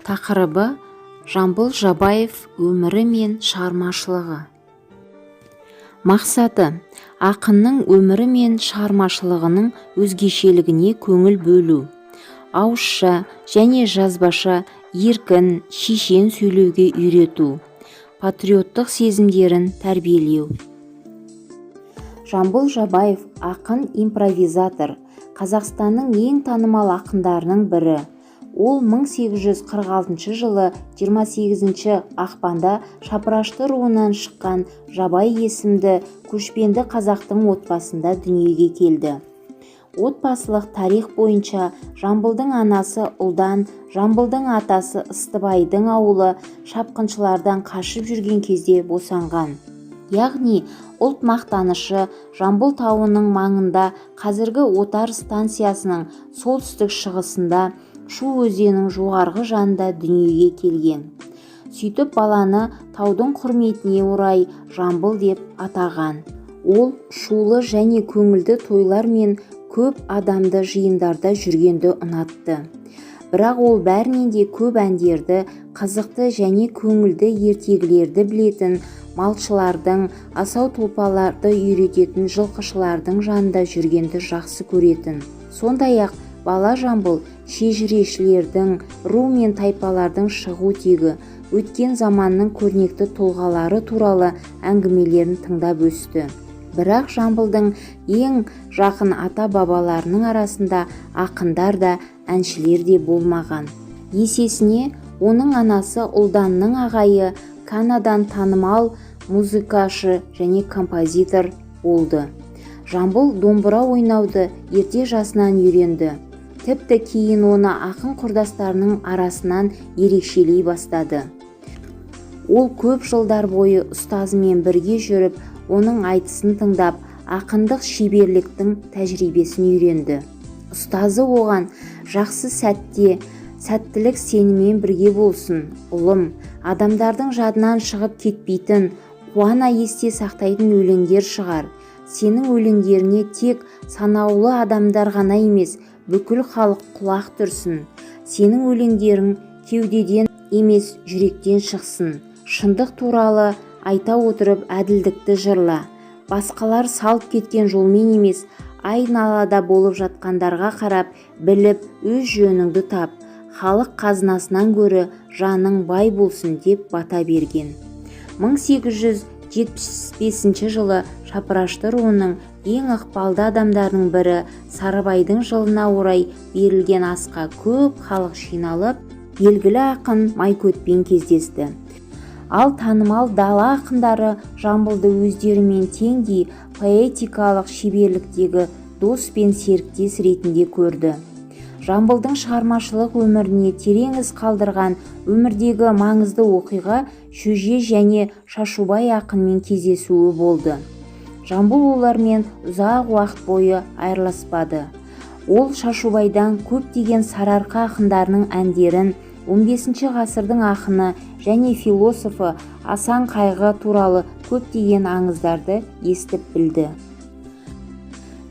Тақырыбы Жамбыл Жабаев өмірі мен шығармашылығы. Мақсаты ақынның өмірі мен шығармашылығының өзгешелігіне көңіл бөлу, ауызша және жазбаша еркін, шешен сөйлеуге үйрету, патриоттық сезімдерін тәрбиелеу. Жамбыл Жабаев ақын-импровизатор, Қазақстанның ең танымал ақындарының бірі. Ол 1846 жылы 28 ақпанда Шапырашты руынан шыққан Жабай есімді көшпенді қазақтың отбасында дүниеге келді. Отбасылық тарих бойынша Жамбылдың анасы Ұлдан, Жамбылдың атасы Ыстыбайдың ауылы шапқыншылардан қашып жүрген кезде босанған. Яғни ұлт мақтанышы Жамбыл тауының маңында, қазіргі Отар станциясының солтүстік шығысында, Шу өзенінің жоғарғы жанында дүниеге келген. Сөйтіп баланы таудың құрметіне орай Жамбыл деп атаған. Ол шулы және көңілді тойлар мен көп адамды жиындарда жүргенді ұнатты. Бірақ ол бәрінен де көп әндерді, қызықты және көңілді ертегілерді білетін, малшылардың, асау тұлпаларды үйрететін жылқышылардың жанында жүргенді жақсы көретін. Сондай-ақ бала Жамбыл шежірешілердің, ру мен тайпалардың шығу тегі, өткен заманның көрнекті тұлғалары туралы әңгімелерін тыңдап өсті. Бірақ Жамбылдың ең жақын ата-бабаларының арасында ақындар да, әншілер де болмаған. Есесіне, оның анасы Ұлданның ағайы Канадан танымал музыкашы және композитор болды. Жамбыл домбыра ойнауды ерте жасынан үйренді. Тіпті кейін оны ақын құрдастарының арасынан ерекшелей бастады. Ол көп жылдар бойы ұстазымен бірге жүріп, оның айтысын тыңдап, ақындық шеберліктің тәжірибесін үйренді. Ұстазы оған жақсы сәттілік сенімен бірге болсын, ұлым, адамдардың жадынан шығып кетпейтін, қуана есте сақтайтын өлеңдер шығар. Сенің өлеңдеріне тек санаулы адамдар ғана емес, бүкіл халық құлақ түрсін. Сенің өлеңдерің кеудеден емес, жүректен шықсын. Шындық туралы айта отырып әділдікті жырла. Басқалар салып кеткен жолмен емес, айналада болып жатқандарға қарап, біліп, өз жөніңді тап. Халық қазынасынан гөрі жаның бай болсын деп бата берген. 1875 жылы Шапырашты руының ең ықпалды адамдарының бірі Сарыбайдың жылына орай берілген асқа көп халық жиналып, белгілі ақын Майкөтпен кездесті. Ал танымал дала ақындары Жамбылды өздерімен теңдей поэтикалық шеберліктегі дос пен серіктес ретінде көрді. Жамбылдың шығармашылық өміріне терең із қалдырған өмірдегі маңызды оқиға Шөже және Шашубай ақынмен кездесуі болды. Жамбыл олармен ұзақ уақыт бойы айырылыспады. Ол Шашубайдан көптеген сарыарқа ақындарының әндерін, 15 ғасырдың ақыны және философы Асан Қайғы туралы көптеген аңыздарды естіп білді.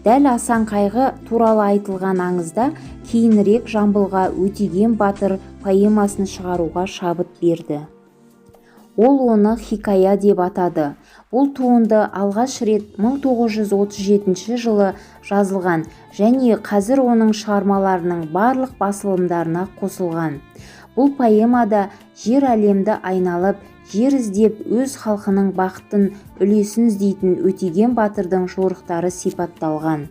Дәл Асан Қайғы туралы айтылған аңызда кейінірек Жамбылға Өтеген батыр поэмасын шығаруға шабыт берді. Ол оны хикая деп атады. Бұл туынды алғаш рет 1937 жылы жазылған және қазір оның шығармаларының барлық басылымдарына қосылған. Бұл поэмада жер әлемді айналып, жер іздеп өз халқының бақытын, үлесін іздейтін Өтеген батырдың жорықтары сипатталған.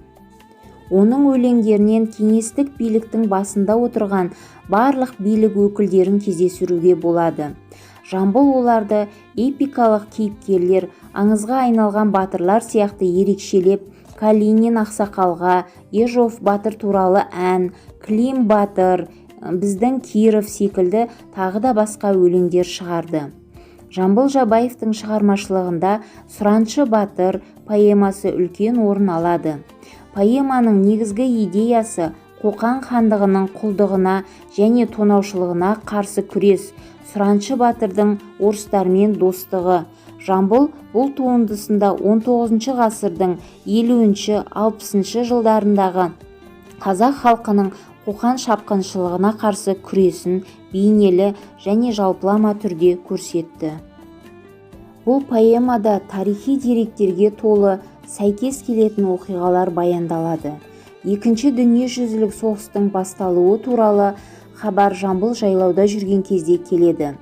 Оның өлеңдерінен кеңестік биліктің басында отырған барлық билік өкілдерін кездестіруге болады. Жамбыл оларды эпикалық кейіпкерлер, аңызға айналған батырлар сияқты ерекшелеп, Калинин ақсақалға, Ежов батыр туралы ән, Клим батыр, біздің Киров секілді тағы да басқа өлеңдер шығарды. Жамбыл Жабаевтың шығармашылығында Сұраншы батыр поэмасы үлкен орын алады. Поэманың негізгі идеясы Қоқан хандығының құлдығына және тонаушылығына қарсы күрес, Сұраншы батырдың орыстармен достығы. Жамбыл бұл туындысында 19 ғасырдың 50-60 жылдарындағы қазақ халқының қоқан шапқыншылығына қарсы күресін бейнелі және жалпылама түрде көрсетті. Бұл поэмада тарихи деректерге толы сәйкес келетін оқиғалар баяндалады. Екінші дүниежүзілік соғыстың басталуы туралы хабар Жамбыл жайлауда жүрген кезде келеді.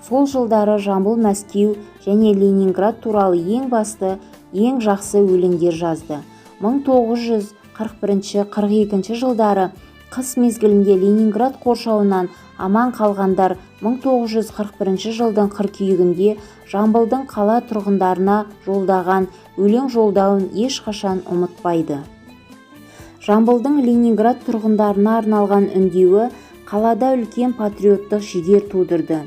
Сол жылдары Жамбыл, Мәскеу және Ленинград туралы ең басты, ең жақсы өлеңдер жазды. 1941-42 жылдары қыс мезгілінде Ленинград қоршауынан аман қалғандар 1941 жылдың қыркүйегінде Жамбылдың қала тұрғындарына жолдаған өлең жолдауын ешқашан ұмытпайды. Жамбылдың Ленинград тұрғындарына арналған үндеуі қалада үлкен патриоттық жігер тудырды.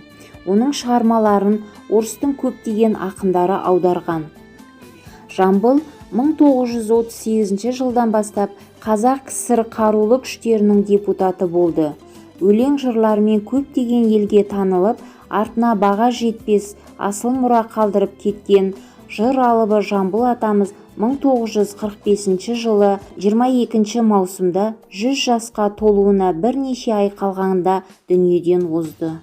Оның шығармаларын орыстың көптеген ақындары аударған. Жамбыл 1938 жылдан бастап Қазақ КСР қарулы күштерінің депутаты болды. Өлең жырларымен көптеген елге танылып, артына баға жетпес асыл мұра қалдырып кеткен жыр алыбы Жамбыл атамыз 1945 жылы 22 маусымда 100 жасқа толуына бірнеше ай қалғанда дүниеден озды.